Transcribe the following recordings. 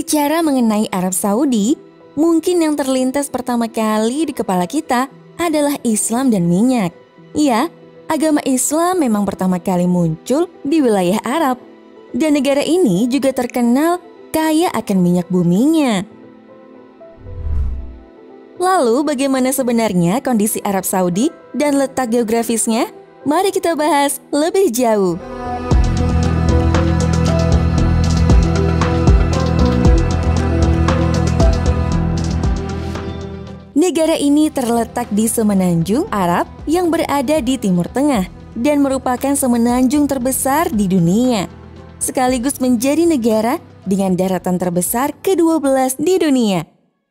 Bicara mengenai Arab Saudi, mungkin yang terlintas pertama kali di kepala kita adalah Islam dan minyak. Iya, agama Islam memang pertama kali muncul di wilayah Arab. Dan negara ini juga terkenal kaya akan minyak buminya. Lalu bagaimana sebenarnya kondisi Arab Saudi dan letak geografisnya? Mari kita bahas lebih jauh. Negara ini terletak di semenanjung Arab yang berada di Timur Tengah dan merupakan semenanjung terbesar di dunia, sekaligus menjadi negara dengan daratan terbesar ke-12 di dunia,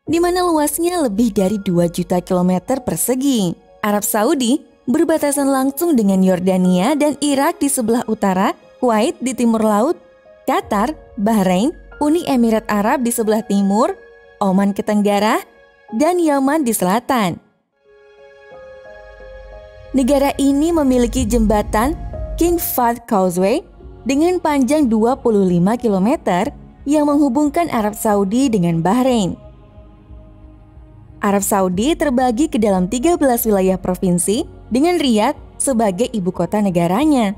di mana luasnya lebih dari 2 juta kilometer persegi. Arab Saudi berbatasan langsung dengan Yordania dan Irak di sebelah utara, Kuwait di timur laut, Qatar, Bahrain, Uni Emirat Arab di sebelah timur, Oman ke tenggara, dan Yaman di selatan. Negara ini memiliki jembatan King Fahd Causeway dengan panjang 25 km yang menghubungkan Arab Saudi dengan Bahrain. Arab Saudi terbagi ke dalam 13 wilayah provinsi dengan Riyadh sebagai ibu kota negaranya.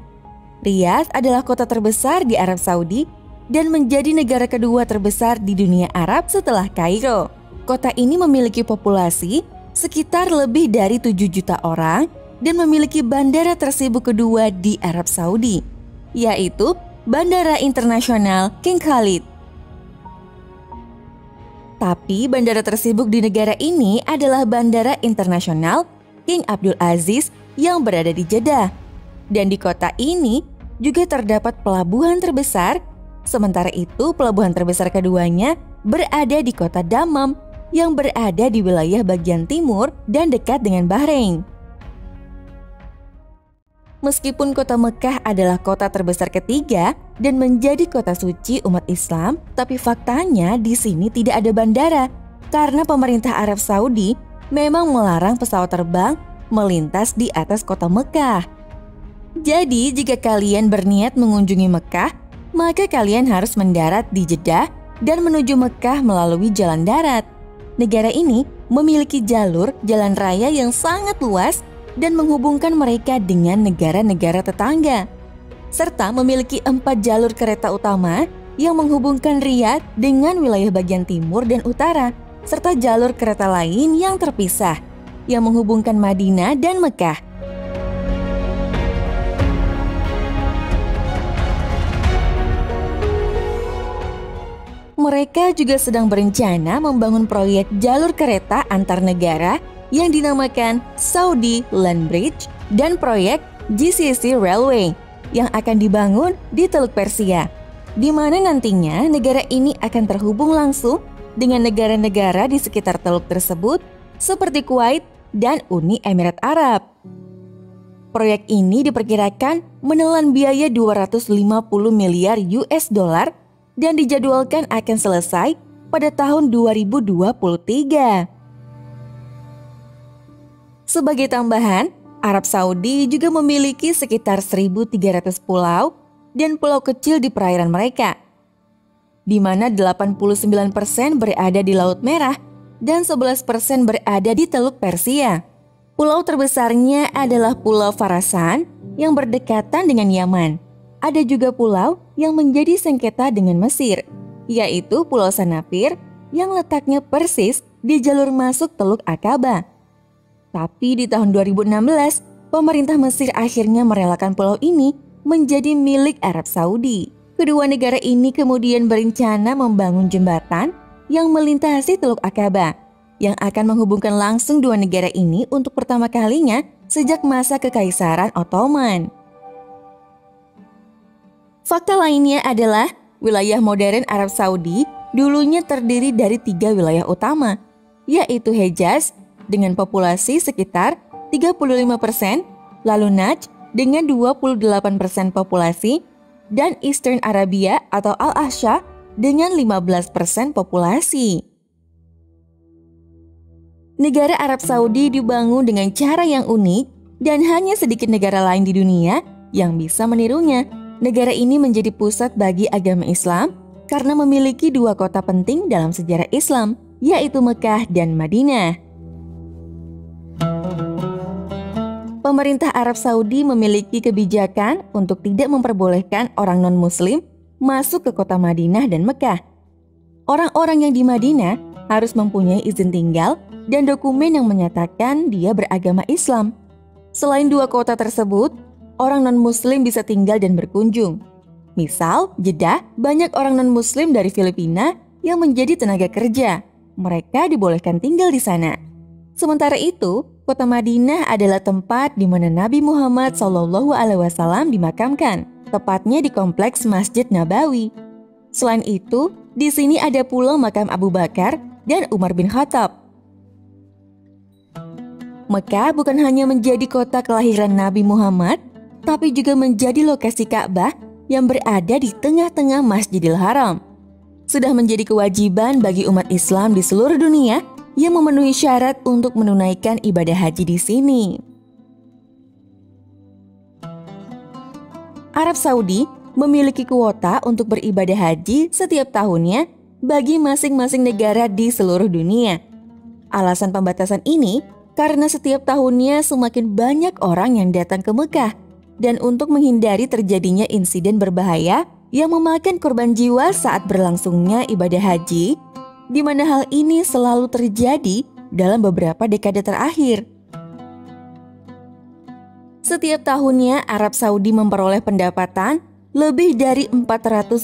Riyadh adalah kota terbesar di Arab Saudi dan menjadi negara kedua terbesar di dunia Arab setelah Kairo. Kota ini memiliki populasi sekitar lebih dari 7 juta orang dan memiliki bandara tersibuk kedua di Arab Saudi, yaitu Bandara Internasional King Khalid. Tapi bandara tersibuk di negara ini adalah Bandara Internasional King Abdul Aziz yang berada di Jeddah. Dan di kota ini juga terdapat pelabuhan terbesar, sementara itu pelabuhan terbesar keduanya berada di kota Dammam yang berada di wilayah bagian timur dan dekat dengan Bahrain. Meskipun kota Mekah adalah kota terbesar ketiga dan menjadi kota suci umat Islam, tapi faktanya di sini tidak ada bandara karena pemerintah Arab Saudi memang melarang pesawat terbang melintas di atas kota Mekah. Jadi jika kalian berniat mengunjungi Mekah, maka kalian harus mendarat di Jeddah dan menuju Mekah melalui jalan darat. Negara ini memiliki jalur jalan raya yang sangat luas dan menghubungkan mereka dengan negara-negara tetangga, serta memiliki 4 jalur kereta utama yang menghubungkan Riyadh dengan wilayah bagian timur dan utara, serta jalur kereta lain yang terpisah yang menghubungkan Madinah dan Mekah. Mereka juga sedang berencana membangun proyek jalur kereta antar negara yang dinamakan Saudi Land Bridge dan proyek GCC Railway yang akan dibangun di Teluk Persia, di mana nantinya negara ini akan terhubung langsung dengan negara-negara di sekitar teluk tersebut seperti Kuwait dan Uni Emirat Arab. Proyek ini diperkirakan menelan biaya 250 miliar US dollar dan dijadwalkan akan selesai pada tahun 2023. Sebagai tambahan, Arab Saudi juga memiliki sekitar 1.300 pulau dan pulau kecil di perairan mereka, di mana 89% berada di Laut Merah dan 11% berada di Teluk Persia. Pulau terbesarnya adalah Pulau Farasan yang berdekatan dengan Yaman. Ada juga pulau yang menjadi sengketa dengan Mesir, yaitu Pulau Sanapir yang letaknya persis di jalur masuk Teluk Aqaba. Tapi di tahun 2016, pemerintah Mesir akhirnya merelakan pulau ini menjadi milik Arab Saudi. Kedua negara ini kemudian berencana membangun jembatan yang melintasi Teluk Aqaba, yang akan menghubungkan langsung dua negara ini untuk pertama kalinya sejak masa Kekaisaran Ottoman. Fakta lainnya adalah wilayah modern Arab Saudi dulunya terdiri dari 3 wilayah utama, yaitu Hejaz dengan populasi sekitar 35%, lalu Najd dengan 28% populasi, dan Eastern Arabia atau Al-Ahsa dengan 15% populasi. Negara Arab Saudi dibangun dengan cara yang unik dan hanya sedikit negara lain di dunia yang bisa menirunya. Negara ini menjadi pusat bagi agama Islam karena memiliki dua kota penting dalam sejarah Islam, yaitu Mekah dan Madinah. Pemerintah Arab Saudi memiliki kebijakan untuk tidak memperbolehkan orang non-Muslim masuk ke kota Madinah dan Mekah. Orang-orang yang di Madinah harus mempunyai izin tinggal dan dokumen yang menyatakan dia beragama Islam. Selain dua kota tersebut, orang non-Muslim bisa tinggal dan berkunjung. Misal, Jeddah, banyak orang non-Muslim dari Filipina yang menjadi tenaga kerja. Mereka dibolehkan tinggal di sana. Sementara itu, kota Madinah adalah tempat di mana Nabi Muhammad SAW dimakamkan, tepatnya di kompleks Masjid Nabawi. Selain itu, di sini ada pula makam Abu Bakar dan Umar bin Khattab. Mekah bukan hanya menjadi kota kelahiran Nabi Muhammad, tapi juga menjadi lokasi Ka'bah yang berada di tengah-tengah Masjidil Haram. Sudah menjadi kewajiban bagi umat Islam di seluruh dunia yang memenuhi syarat untuk menunaikan ibadah haji di sini. Arab Saudi memiliki kuota untuk beribadah haji setiap tahunnya bagi masing-masing negara di seluruh dunia. Alasan pembatasan ini karena setiap tahunnya semakin banyak orang yang datang ke Mekah dan untuk menghindari terjadinya insiden berbahaya yang memakan korban jiwa saat berlangsungnya ibadah haji, di mana hal ini selalu terjadi dalam beberapa dekade terakhir. Setiap tahunnya Arab Saudi memperoleh pendapatan lebih dari 450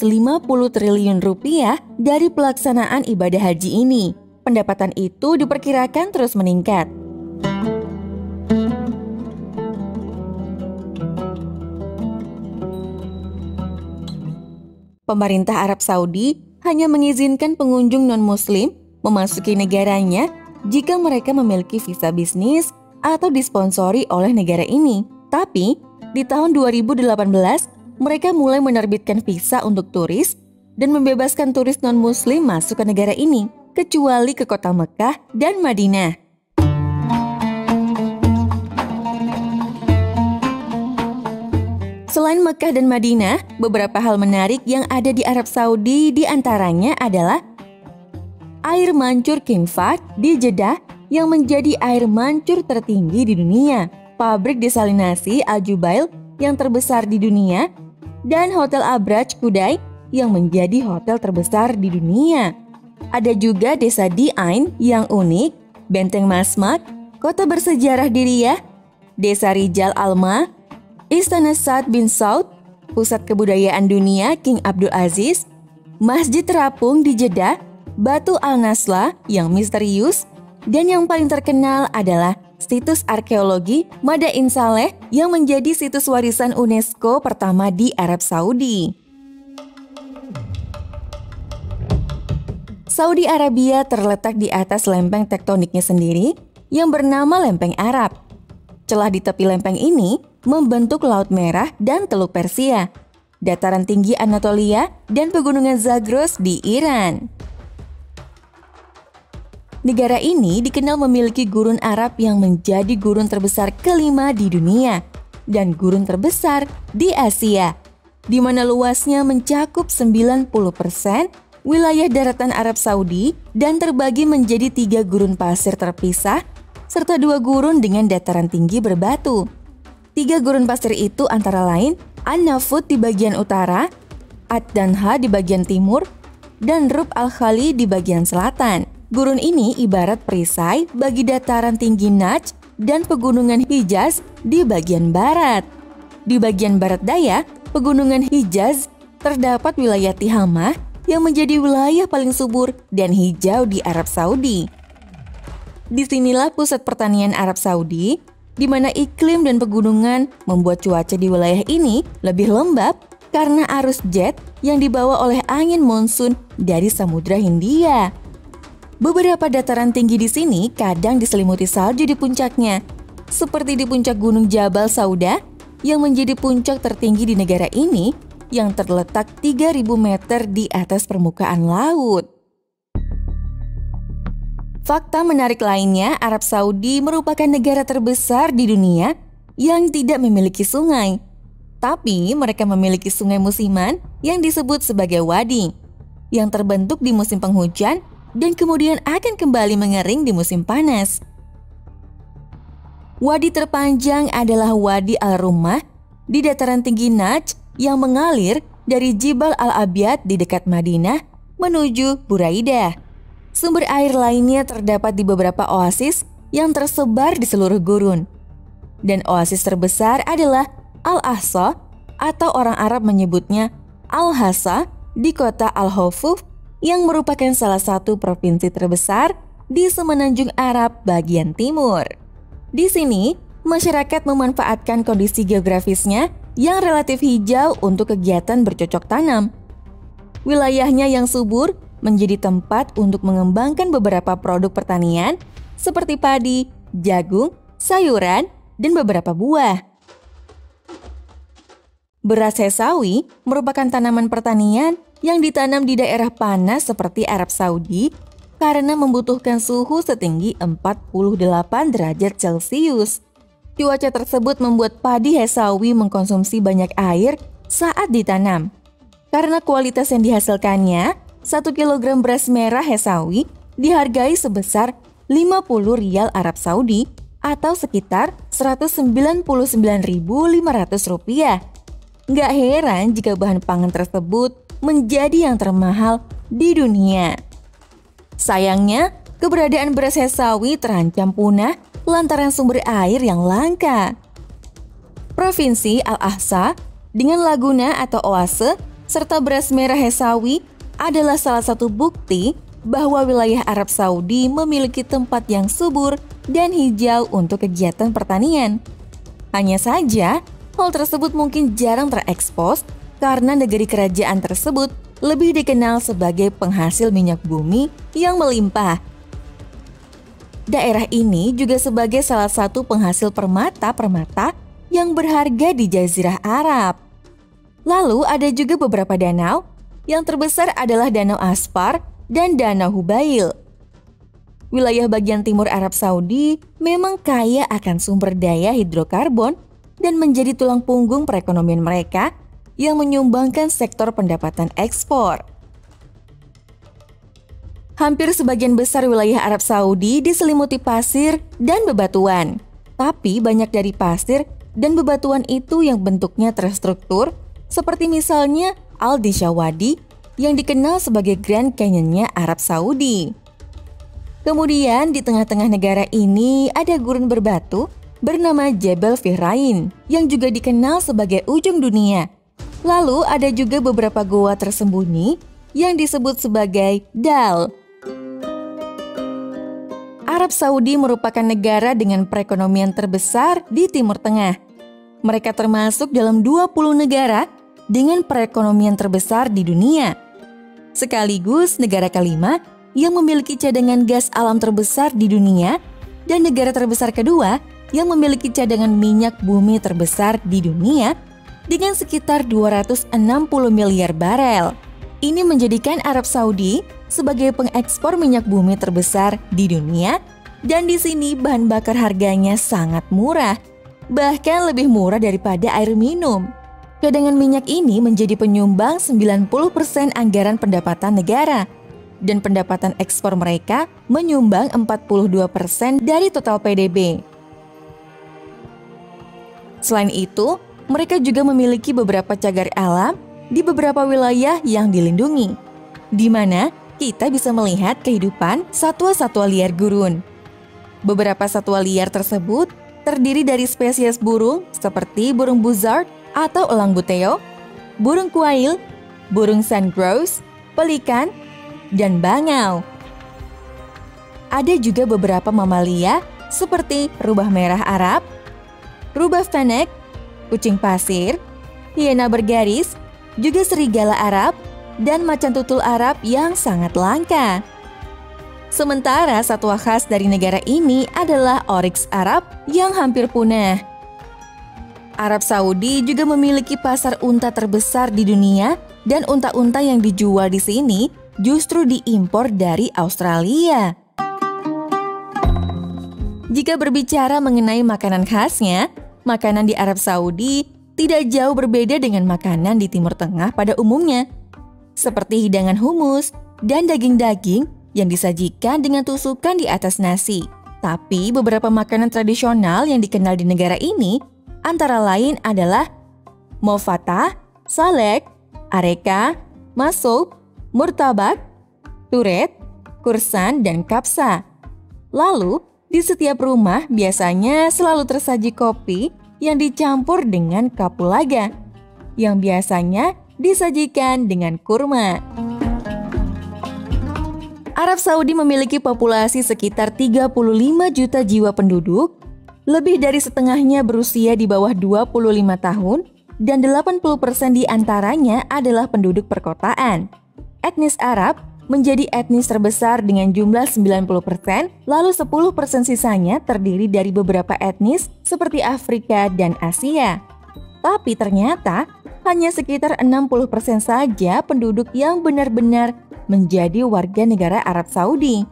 triliun rupiah dari pelaksanaan ibadah haji ini. Pendapatan itu diperkirakan terus meningkat. Pemerintah Arab Saudi hanya mengizinkan pengunjung non-Muslim memasuki negaranya jika mereka memiliki visa bisnis atau disponsori oleh negara ini. Tapi, di tahun 2018, mereka mulai menerbitkan visa untuk turis dan membebaskan turis non-Muslim masuk ke negara ini, kecuali ke kota Mekah dan Madinah. Selain Mekah dan Madinah, beberapa hal menarik yang ada di Arab Saudi diantaranya adalah air mancur King Fahd di Jeddah yang menjadi air mancur tertinggi di dunia, pabrik desalinasi Al Jubail yang terbesar di dunia, dan Hotel Abraj Kudai yang menjadi hotel terbesar di dunia. Ada juga Desa Di-Ain yang unik, Benteng Masmak, kota bersejarah di Riyadh, Desa Rijal Alma, Istana Sa'ad bin Saud, pusat kebudayaan dunia King Abdul Aziz, Masjid Terapung di Jeddah, Batu Al-Nasla yang misterius, dan yang paling terkenal adalah situs arkeologi Madain Saleh yang menjadi situs warisan UNESCO pertama di Arab Saudi. Saudi Arabia terletak di atas lempeng tektoniknya sendiri yang bernama Lempeng Arab. Celah di tepi lempeng ini membentuk Laut Merah dan Teluk Persia, dataran tinggi Anatolia, dan pegunungan Zagros di Iran. Negara ini dikenal memiliki gurun Arab yang menjadi gurun terbesar kelima di dunia dan gurun terbesar di Asia, di mana luasnya mencakup 90% wilayah daratan Arab Saudi dan terbagi menjadi 3 gurun pasir terpisah serta 2 gurun dengan dataran tinggi berbatu. 3 gurun pasir itu antara lain An-Nafud di bagian utara, Ad-Danha di bagian timur, dan Rub al-Khali di bagian selatan. Gurun ini ibarat perisai bagi dataran tinggi Najd dan pegunungan Hijaz di bagian barat. Di bagian barat daya, pegunungan Hijaz terdapat wilayah Tihamah yang menjadi wilayah paling subur dan hijau di Arab Saudi. Disinilah pusat pertanian Arab Saudi, di mana iklim dan pegunungan membuat cuaca di wilayah ini lebih lembab karena arus jet yang dibawa oleh angin monsun dari Samudra Hindia. Beberapa dataran tinggi di sini kadang diselimuti salju di puncaknya, seperti di puncak Gunung Jabal Sauda yang menjadi puncak tertinggi di negara ini yang terletak 3.000 meter di atas permukaan laut. Fakta menarik lainnya, Arab Saudi merupakan negara terbesar di dunia yang tidak memiliki sungai. Tapi mereka memiliki sungai musiman yang disebut sebagai wadi. yang terbentuk di musim penghujan dan kemudian akan kembali mengering di musim panas. Wadi terpanjang adalah Wadi Al-Rumah di dataran tinggi Najd yang mengalir dari Jibal Al-Abyad di dekat Madinah menuju Buraidah. Sumber air lainnya terdapat di beberapa oasis yang tersebar di seluruh gurun. Dan oasis terbesar adalah Al-Ahsa atau orang Arab menyebutnya Al-Hassa di kota Al-Hufuf yang merupakan salah satu provinsi terbesar di semenanjung Arab bagian timur. Di sini, masyarakat memanfaatkan kondisi geografisnya yang relatif hijau untuk kegiatan bercocok tanam. Wilayahnya yang subur menjadi tempat untuk mengembangkan beberapa produk pertanian seperti padi, jagung, sayuran, dan beberapa buah. Beras Hesawi merupakan tanaman pertanian yang ditanam di daerah panas seperti Arab Saudi karena membutuhkan suhu setinggi 48 derajat Celcius. Cuaca tersebut membuat padi Hesawi mengkonsumsi banyak air saat ditanam. Karena kualitas yang dihasilkannya, 1 kg beras merah Hesawi dihargai sebesar 50 rial Arab Saudi atau sekitar Rp199.500. Nggak heran jika bahan pangan tersebut menjadi yang termahal di dunia. Sayangnya, keberadaan beras Hesawi terancam punah lantaran sumber air yang langka. Provinsi Al-Ahsa dengan laguna atau oase serta beras merah Hesawi adalah salah satu bukti bahwa wilayah Arab Saudi memiliki tempat yang subur dan hijau untuk kegiatan pertanian. Hanya saja, hal tersebut mungkin jarang terekspos karena negeri kerajaan tersebut lebih dikenal sebagai penghasil minyak bumi yang melimpah. Daerah ini juga sebagai salah satu penghasil permata-permata yang berharga di Jazirah Arab. Lalu ada juga beberapa danau, yang terbesar adalah Danau Aspar dan Danau Hubail. Wilayah bagian timur Arab Saudi memang kaya akan sumber daya hidrokarbon dan menjadi tulang punggung perekonomian mereka yang menyumbangkan sektor pendapatan ekspor. Hampir sebagian besar wilayah Arab Saudi diselimuti pasir dan bebatuan. Tapi banyak dari pasir dan bebatuan itu yang bentuknya terstruktur, seperti misalnya Al-Disha Wadi yang dikenal sebagai Grand Canyon-nya Arab Saudi. Kemudian di tengah-tengah negara ini ada gurun berbatu bernama Jebel Fihrain yang juga dikenal sebagai ujung dunia. Lalu ada juga beberapa goa tersembunyi yang disebut sebagai Dal. Arab Saudi merupakan negara dengan perekonomian terbesar di Timur Tengah. Mereka termasuk dalam 20 negara dengan perekonomian terbesar di dunia. Sekaligus negara kelima yang memiliki cadangan gas alam terbesar di dunia dan negara terbesar kedua yang memiliki cadangan minyak bumi terbesar di dunia dengan sekitar 260 miliar barel. Ini menjadikan Arab Saudi sebagai pengekspor minyak bumi terbesar di dunia dan di sini bahan bakar harganya sangat murah, bahkan lebih murah daripada air minum. Cadangan minyak ini menjadi penyumbang 90% anggaran pendapatan negara dan pendapatan ekspor mereka menyumbang 42% dari total PDB. Selain itu, mereka juga memiliki beberapa cagar alam di beberapa wilayah yang dilindungi, di mana kita bisa melihat kehidupan satwa-satwa liar gurun. Beberapa satwa liar tersebut terdiri dari spesies burung seperti burung buzzard atau elang buteo, burung kuail, burung sandgrouse, pelikan, dan bangau. Ada juga beberapa mamalia seperti rubah merah Arab, rubah fennec, kucing pasir, hiena bergaris, juga serigala Arab, dan macan tutul Arab yang sangat langka. Sementara satwa khas dari negara ini adalah oryx Arab yang hampir punah. Arab Saudi juga memiliki pasar unta terbesar di dunia dan unta-unta yang dijual di sini justru diimpor dari Australia. Jika berbicara mengenai makanan khasnya, makanan di Arab Saudi tidak jauh berbeda dengan makanan di Timur Tengah pada umumnya. seperti hidangan humus dan daging-daging yang disajikan dengan tusukan di atas nasi. Tapi beberapa makanan tradisional yang dikenal di negara ini antara lain adalah mofatah, salek, areka, masuk, murtabak, turet, kursan, dan kapsa. Lalu, di setiap rumah biasanya selalu tersaji kopi yang dicampur dengan kapulaga, yang biasanya disajikan dengan kurma. Arab Saudi memiliki populasi sekitar 35 juta jiwa penduduk, lebih dari setengahnya berusia di bawah 25 tahun, dan 80% di antaranya adalah penduduk perkotaan. Etnis Arab menjadi etnis terbesar dengan jumlah 90%, lalu 10% sisanya terdiri dari beberapa etnis seperti Afrika dan Asia. Tapi ternyata hanya sekitar 60% saja penduduk yang benar-benar menjadi warga negara Arab Saudi.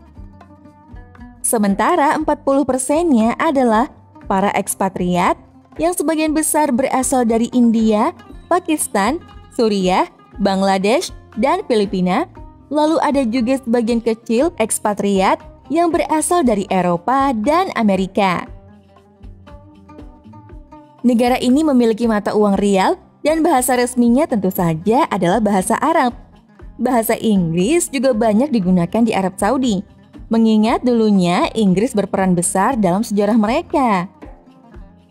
Sementara 40%-nya adalah para ekspatriat yang sebagian besar berasal dari India, Pakistan, Suriah, Bangladesh, dan Filipina. Lalu ada juga sebagian kecil ekspatriat yang berasal dari Eropa dan Amerika. Negara ini memiliki mata uang rial dan bahasa resminya tentu saja adalah bahasa Arab. Bahasa Inggris juga banyak digunakan di Arab Saudi, mengingat dulunya Inggris berperan besar dalam sejarah mereka.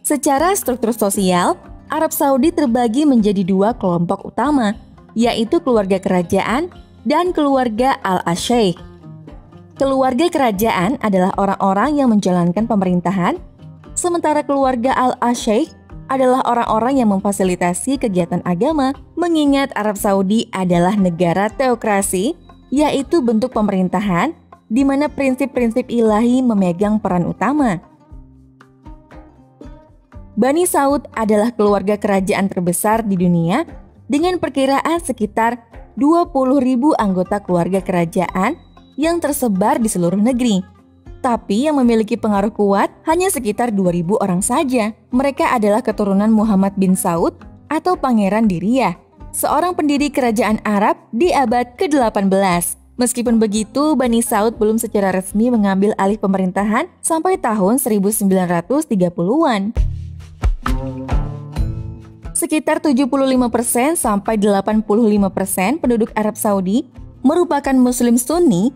Secara struktur sosial, Arab Saudi terbagi menjadi dua kelompok utama, yaitu keluarga kerajaan dan keluarga al-Asyaikh. Keluarga kerajaan adalah orang-orang yang menjalankan pemerintahan, sementara keluarga al-Asyaikh adalah orang-orang yang memfasilitasi kegiatan agama, mengingat Arab Saudi adalah negara teokrasi, yaitu bentuk pemerintahan di mana prinsip-prinsip ilahi memegang peran utama. Bani Saud adalah keluarga kerajaan terbesar di dunia dengan perkiraan sekitar 20.000 anggota keluarga kerajaan yang tersebar di seluruh negeri. Tapi yang memiliki pengaruh kuat hanya sekitar 2.000 orang saja. Mereka adalah keturunan Muhammad bin Saud atau Pangeran Diriyah, seorang pendiri kerajaan Arab di abad ke-18. Meskipun begitu, Bani Saud belum secara resmi mengambil alih pemerintahan sampai tahun 1930-an. Sekitar 75% sampai 85% penduduk Arab Saudi merupakan Muslim Sunni,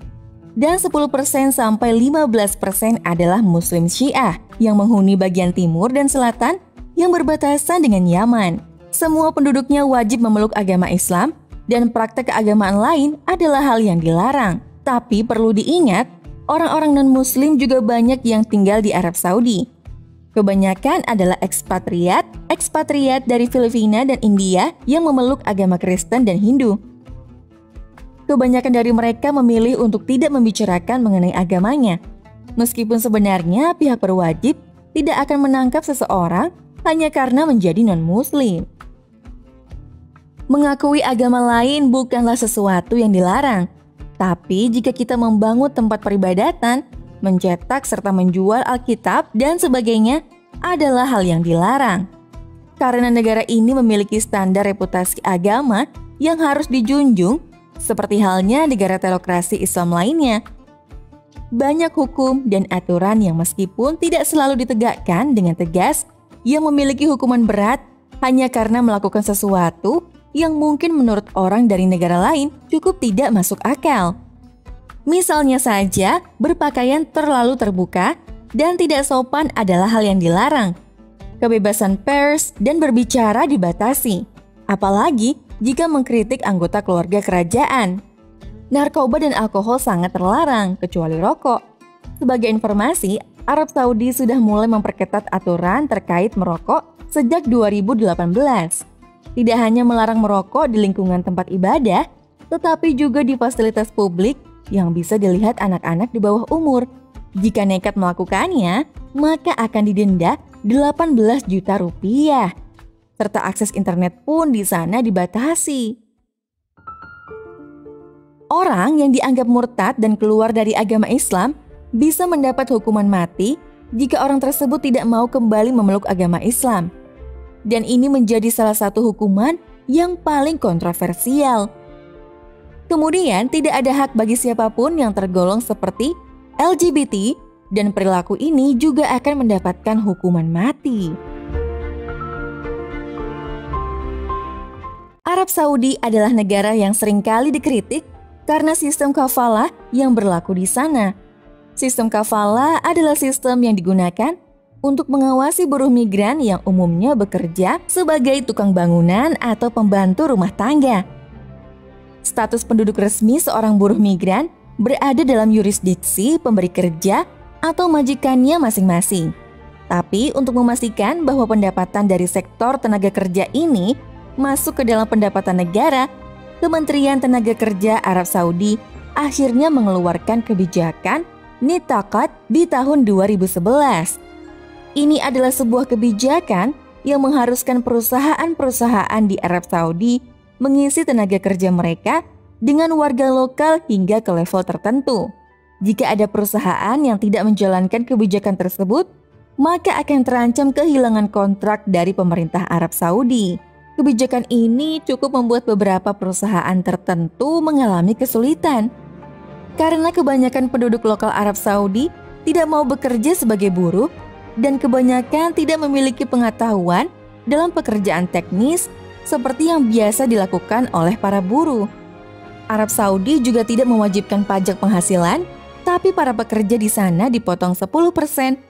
dan 10% sampai 15% adalah Muslim Syiah yang menghuni bagian timur dan selatan yang berbatasan dengan Yaman. Semua penduduknya wajib memeluk agama Islam dan praktek keagamaan lain adalah hal yang dilarang. Tapi perlu diingat, orang-orang non-Muslim juga banyak yang tinggal di Arab Saudi. Kebanyakan adalah ekspatriat dari Filipina dan India yang memeluk agama Kristen dan Hindu. Kebanyakan dari mereka memilih untuk tidak membicarakan mengenai agamanya, meskipun sebenarnya pihak berwajib tidak akan menangkap seseorang hanya karena menjadi non-Muslim. Mengakui agama lain bukanlah sesuatu yang dilarang, tapi jika kita membangun tempat peribadatan, mencetak serta menjual Alkitab dan sebagainya adalah hal yang dilarang. Karena negara ini memiliki standar reputasi agama yang harus dijunjung, seperti halnya negara teokrasi Islam lainnya. Banyak hukum dan aturan yang meskipun tidak selalu ditegakkan dengan tegas, yang memiliki hukuman berat hanya karena melakukan sesuatu yang mungkin menurut orang dari negara lain cukup tidak masuk akal. Misalnya saja, berpakaian terlalu terbuka dan tidak sopan adalah hal yang dilarang. Kebebasan pers dan berbicara dibatasi, apalagi jika mengkritik anggota keluarga kerajaan. Narkoba dan alkohol sangat terlarang, kecuali rokok. Sebagai informasi, Arab Saudi sudah mulai memperketat aturan terkait merokok sejak 2018. Tidak hanya melarang merokok di lingkungan tempat ibadah, tetapi juga di fasilitas publik yang bisa dilihat anak-anak di bawah umur. Jika nekat melakukannya, maka akan didenda 18 juta rupiah. Serta akses internet pun di sana dibatasi. Orang yang dianggap murtad dan keluar dari agama Islam bisa mendapat hukuman mati jika orang tersebut tidak mau kembali memeluk agama Islam. Dan ini menjadi salah satu hukuman yang paling kontroversial. Kemudian tidak ada hak bagi siapapun yang tergolong seperti LGBT dan perilaku ini juga akan mendapatkan hukuman mati. Arab Saudi adalah negara yang seringkali dikritik karena sistem kafalah yang berlaku di sana. Sistem kafalah adalah sistem yang digunakan untuk mengawasi buruh migran yang umumnya bekerja sebagai tukang bangunan atau pembantu rumah tangga. Status penduduk resmi seorang buruh migran berada dalam yurisdiksi pemberi kerja atau majikannya masing-masing. Tapi untuk memastikan bahwa pendapatan dari sektor tenaga kerja ini masuk ke dalam pendapatan negara, Kementerian Tenaga Kerja Arab Saudi akhirnya mengeluarkan kebijakan Nitakat di tahun 2011. Ini adalah sebuah kebijakan yang mengharuskan perusahaan-perusahaan di Arab Saudi mengisi tenaga kerja mereka dengan warga lokal hingga ke level tertentu. Jika ada perusahaan yang tidak menjalankan kebijakan tersebut, maka akan terancam kehilangan kontrak dari pemerintah Arab Saudi. Kebijakan ini cukup membuat beberapa perusahaan tertentu mengalami kesulitan. Karena kebanyakan penduduk lokal Arab Saudi tidak mau bekerja sebagai buruh dan kebanyakan tidak memiliki pengetahuan dalam pekerjaan teknis seperti yang biasa dilakukan oleh para buruh. Arab Saudi juga tidak mewajibkan pajak penghasilan, tapi para pekerja di sana dipotong 10%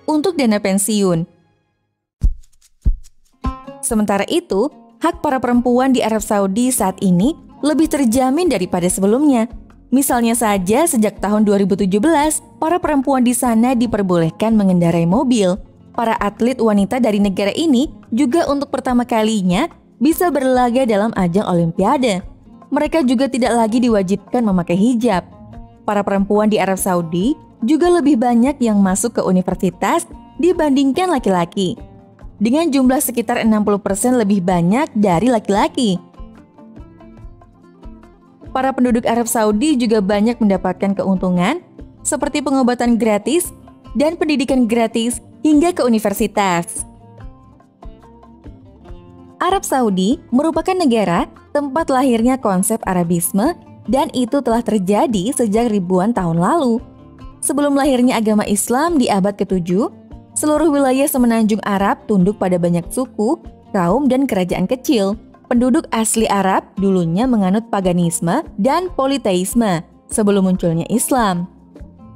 untuk dana pensiun. Sementara itu, hak para perempuan di Arab Saudi saat ini lebih terjamin daripada sebelumnya. Misalnya saja sejak tahun 2017, para perempuan di sana diperbolehkan mengendarai mobil. Para atlet wanita dari negara ini juga untuk pertama kalinya bisa berlaga dalam ajang Olimpiade. Mereka juga tidak lagi diwajibkan memakai hijab. Para perempuan di Arab Saudi juga lebih banyak yang masuk ke universitas dibandingkan laki-laki, dengan jumlah sekitar 60% lebih banyak dari laki-laki. Para penduduk Arab Saudi juga banyak mendapatkan keuntungan seperti pengobatan gratis dan pendidikan gratis hingga ke universitas. Arab Saudi merupakan negara tempat lahirnya konsep Arabisme dan itu telah terjadi sejak ribuan tahun lalu. Sebelum lahirnya agama Islam di abad ke-7, seluruh wilayah semenanjung Arab tunduk pada banyak suku, kaum, dan kerajaan kecil. Penduduk asli Arab dulunya menganut paganisme dan politeisme sebelum munculnya Islam.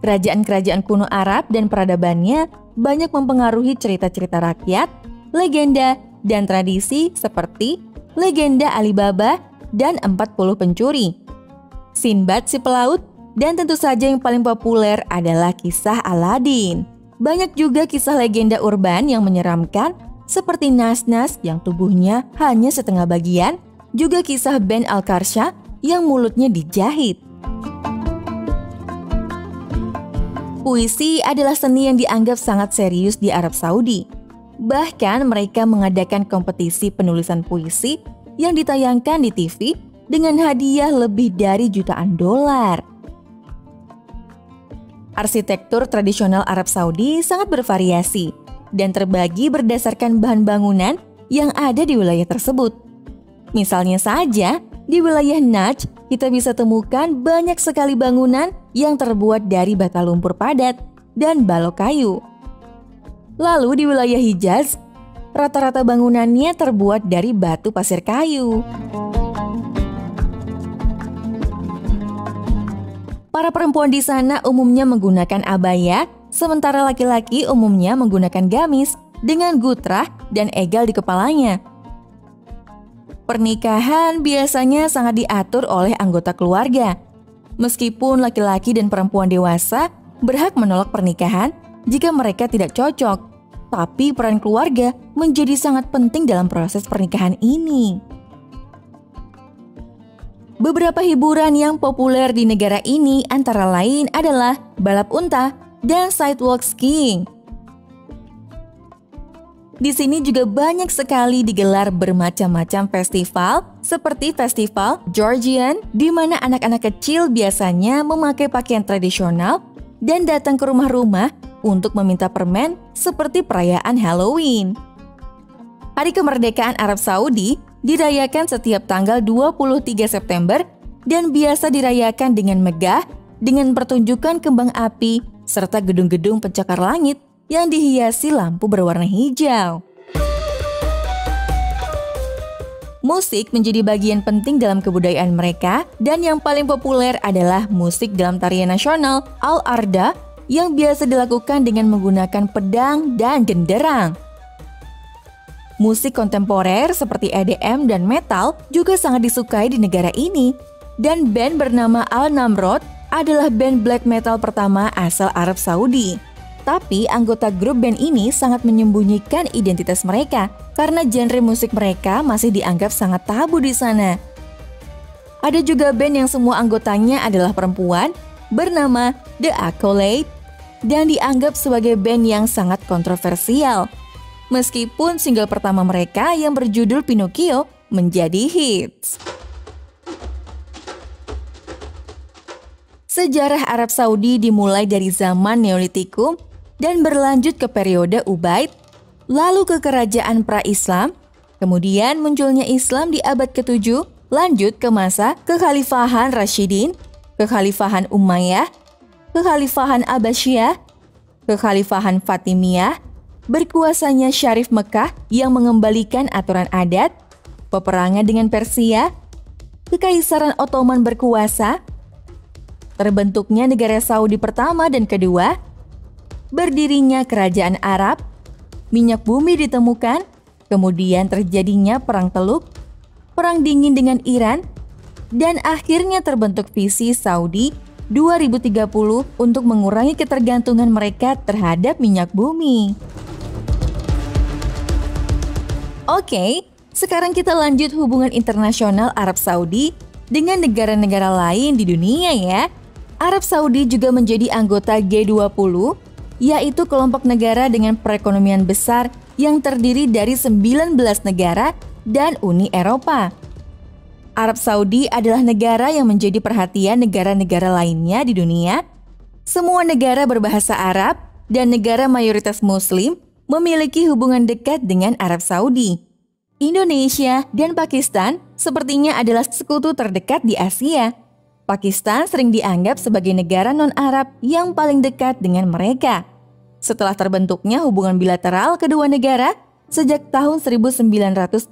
Kerajaan-kerajaan kuno Arab dan peradabannya banyak mempengaruhi cerita-cerita rakyat, legenda, dan tradisi seperti legenda Alibaba dan 40 pencuri, Sinbad si pelaut, dan tentu saja yang paling populer adalah kisah Aladin. Banyak juga kisah legenda urban yang menyeramkan seperti Nas-Nas yang tubuhnya hanya setengah bagian, juga kisah Ben Al-Karsha yang mulutnya dijahit. Puisi adalah seni yang dianggap sangat serius di Arab Saudi. Bahkan mereka mengadakan kompetisi penulisan puisi yang ditayangkan di TV dengan hadiah lebih dari jutaan dolar. Arsitektur tradisional Arab Saudi sangat bervariasi dan terbagi berdasarkan bahan bangunan yang ada di wilayah tersebut. Misalnya saja, di wilayah Najd kita bisa temukan banyak sekali bangunan yang terbuat dari bata lumpur padat dan balok kayu. Lalu di wilayah Hijaz, rata-rata bangunannya terbuat dari batu pasir kayu. Para perempuan di sana umumnya menggunakan abaya, sementara laki-laki umumnya menggunakan gamis dengan gutrah dan egal di kepalanya. Pernikahan biasanya sangat diatur oleh anggota keluarga. Meskipun laki-laki dan perempuan dewasa berhak menolak pernikahan jika mereka tidak cocok, tapi peran keluarga menjadi sangat penting dalam proses pernikahan ini. Beberapa hiburan yang populer di negara ini antara lain adalah balap unta dan sidewalk skiing. Di sini juga banyak sekali digelar bermacam-macam festival, seperti festival Georgian, di mana anak-anak kecil biasanya memakai pakaian tradisional dan datang ke rumah-rumah untuk meminta permen seperti perayaan Halloween. Hari kemerdekaan Arab Saudi dirayakan setiap tanggal 23 September dan biasa dirayakan dengan megah dengan pertunjukan kembang api serta gedung-gedung pencakar langit yang dihiasi lampu berwarna hijau. Musik menjadi bagian penting dalam kebudayaan mereka dan yang paling populer adalah musik dalam tarian nasional Al-Arda yang biasa dilakukan dengan menggunakan pedang dan genderang. Musik kontemporer seperti EDM dan metal juga sangat disukai di negara ini. Dan band bernama Al-Namrod adalah band black metal pertama asal Arab Saudi. Tapi anggota grup band ini sangat menyembunyikan identitas mereka karena genre musik mereka masih dianggap sangat tabu di sana. Ada juga band yang semua anggotanya adalah perempuan bernama The Accolade dan dianggap sebagai band yang sangat kontroversial. Meskipun single pertama mereka yang berjudul Pinocchio menjadi hits. Sejarah Arab Saudi dimulai dari zaman Neolitikum dan berlanjut ke periode Ubaid, lalu ke kerajaan pra-Islam, kemudian munculnya Islam di abad ke-7, lanjut ke masa kekhalifahan Rashidin, kekhalifahan Umayyah, kekhalifahan Abbasiyah, kekhalifahan Fatimiyah, berkuasanya Syarif Mekah yang mengembalikan aturan adat, peperangan dengan Persia, Kekaisaran Ottoman berkuasa, terbentuknya negara Saudi pertama dan kedua, berdirinya kerajaan Arab, minyak bumi ditemukan, kemudian terjadinya Perang Teluk, Perang Dingin dengan Iran, dan akhirnya terbentuk visi Saudi 2030 untuk mengurangi ketergantungan mereka terhadap minyak bumi. Oke, sekarang kita lanjut hubungan internasional Arab Saudi dengan negara-negara lain di dunia ya. Arab Saudi juga menjadi anggota G20, yaitu kelompok negara dengan perekonomian besar yang terdiri dari 19 negara dan Uni Eropa. Arab Saudi adalah negara yang menjadi perhatian negara-negara lainnya di dunia. Semua negara berbahasa Arab dan negara mayoritas Muslim memiliki hubungan dekat dengan Arab Saudi. Indonesia dan Pakistan sepertinya adalah sekutu terdekat di Asia. Pakistan sering dianggap sebagai negara non-Arab yang paling dekat dengan mereka. Setelah terbentuknya hubungan bilateral kedua negara sejak tahun 1947.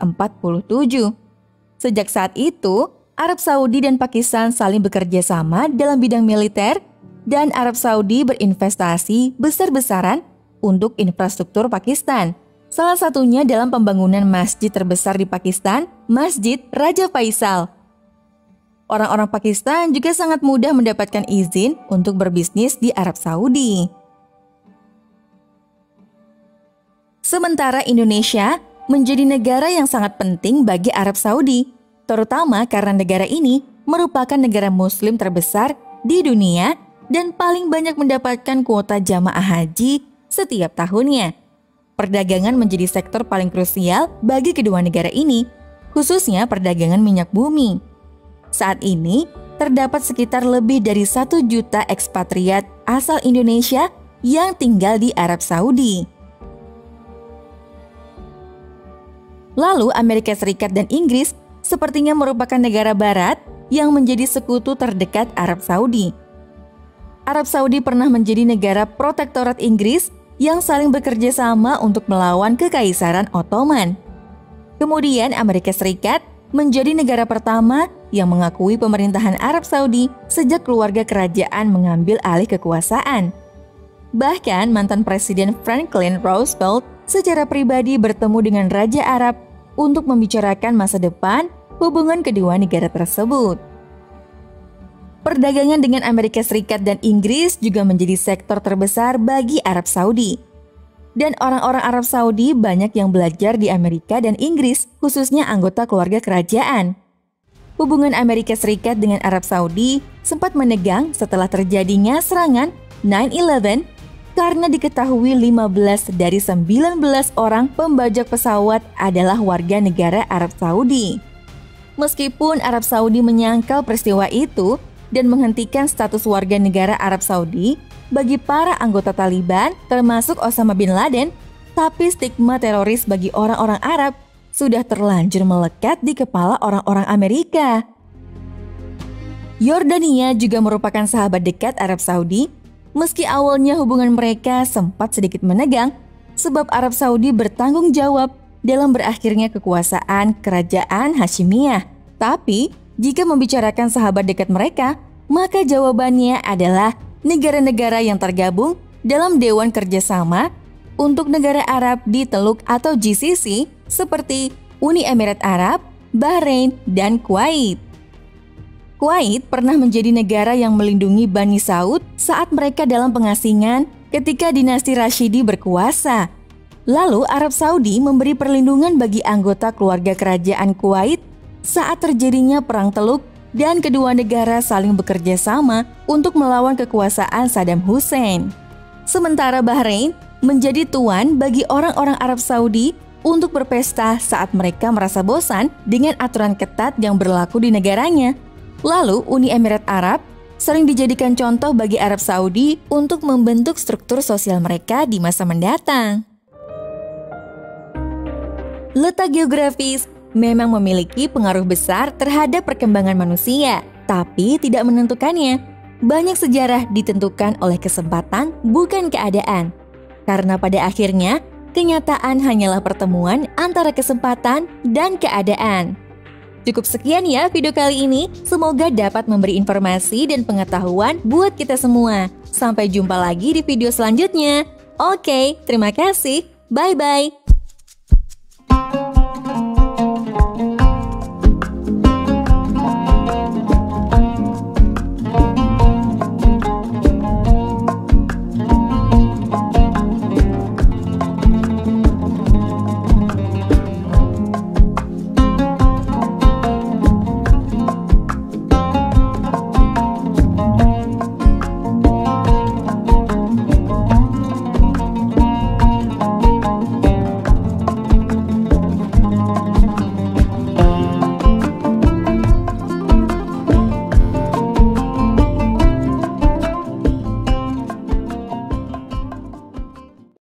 Sejak saat itu, Arab Saudi dan Pakistan saling bekerja sama dalam bidang militer dan Arab Saudi berinvestasi besar-besaran untuk infrastruktur Pakistan. Salah satunya dalam pembangunan masjid terbesar di Pakistan, Masjid Raja Faisal. Orang-orang Pakistan juga sangat mudah mendapatkan izin untuk berbisnis di Arab Saudi. Sementara Indonesia menjadi negara yang sangat penting bagi Arab Saudi, terutama karena negara ini merupakan negara Muslim terbesar di dunia dan paling banyak mendapatkan kuota jamaah haji setiap tahunnya. Perdagangan menjadi sektor paling krusial bagi kedua negara ini, khususnya perdagangan minyak bumi. Saat ini, terdapat sekitar lebih dari 1 juta ekspatriat asal Indonesia yang tinggal di Arab Saudi. Lalu Amerika Serikat dan Inggris sepertinya merupakan negara barat yang menjadi sekutu terdekat Arab Saudi. Arab Saudi pernah menjadi negara protektorat Inggris yang saling bekerja sama untuk melawan Kekaisaran Ottoman. Kemudian Amerika Serikat menjadi negara pertama yang mengakui pemerintahan Arab Saudi sejak keluarga kerajaan mengambil alih kekuasaan. Bahkan mantan Presiden Franklin Roosevelt secara pribadi bertemu dengan Raja Arab untuk membicarakan masa depan hubungan kedua negara tersebut. Perdagangan dengan Amerika Serikat dan Inggris juga menjadi sektor terbesar bagi Arab Saudi. Dan orang-orang Arab Saudi banyak yang belajar di Amerika dan Inggris, khususnya anggota keluarga kerajaan. Hubungan Amerika Serikat dengan Arab Saudi sempat menegang setelah terjadinya serangan 9/11 karena diketahui 15 dari 19 orang pembajak pesawat adalah warga negara Arab Saudi. Meskipun Arab Saudi menyangkal peristiwa itu dan menghentikan status warga negara Arab Saudi bagi para anggota Taliban termasuk Osama bin Laden, tapi stigma teroris bagi orang-orang Arab sudah terlanjur melekat di kepala orang-orang Amerika. Yordania juga merupakan sahabat dekat Arab Saudi, meski awalnya hubungan mereka sempat sedikit menegang, sebab Arab Saudi bertanggung jawab dalam berakhirnya kekuasaan Kerajaan Hasyimiyah. Tapi, jika membicarakan sahabat dekat mereka, maka jawabannya adalah negara-negara yang tergabung dalam Dewan Kerjasama untuk Negara Arab di Teluk atau GCC seperti Uni Emirat Arab, Bahrain, dan Kuwait. Kuwait pernah menjadi negara yang melindungi Bani Saud saat mereka dalam pengasingan ketika dinasti Rashidi berkuasa. Lalu Arab Saudi memberi perlindungan bagi anggota keluarga kerajaan Kuwait saat terjadinya Perang Teluk dan kedua negara saling bekerja sama untuk melawan kekuasaan Saddam Hussein. Sementara Bahrain menjadi tuan bagi orang-orang Arab Saudi untuk berpesta saat mereka merasa bosan dengan aturan ketat yang berlaku di negaranya. Lalu Uni Emirat Arab sering dijadikan contoh bagi Arab Saudi untuk membentuk struktur sosial mereka di masa mendatang. Letak geografis memang memiliki pengaruh besar terhadap perkembangan manusia, tapi tidak menentukannya. Banyak sejarah ditentukan oleh kesempatan, bukan keadaan. Karena pada akhirnya, kenyataan hanyalah pertemuan antara kesempatan dan keadaan. Cukup sekian ya video kali ini, semoga dapat memberi informasi dan pengetahuan buat kita semua. Sampai jumpa lagi di video selanjutnya. Oke, terima kasih. Bye-bye.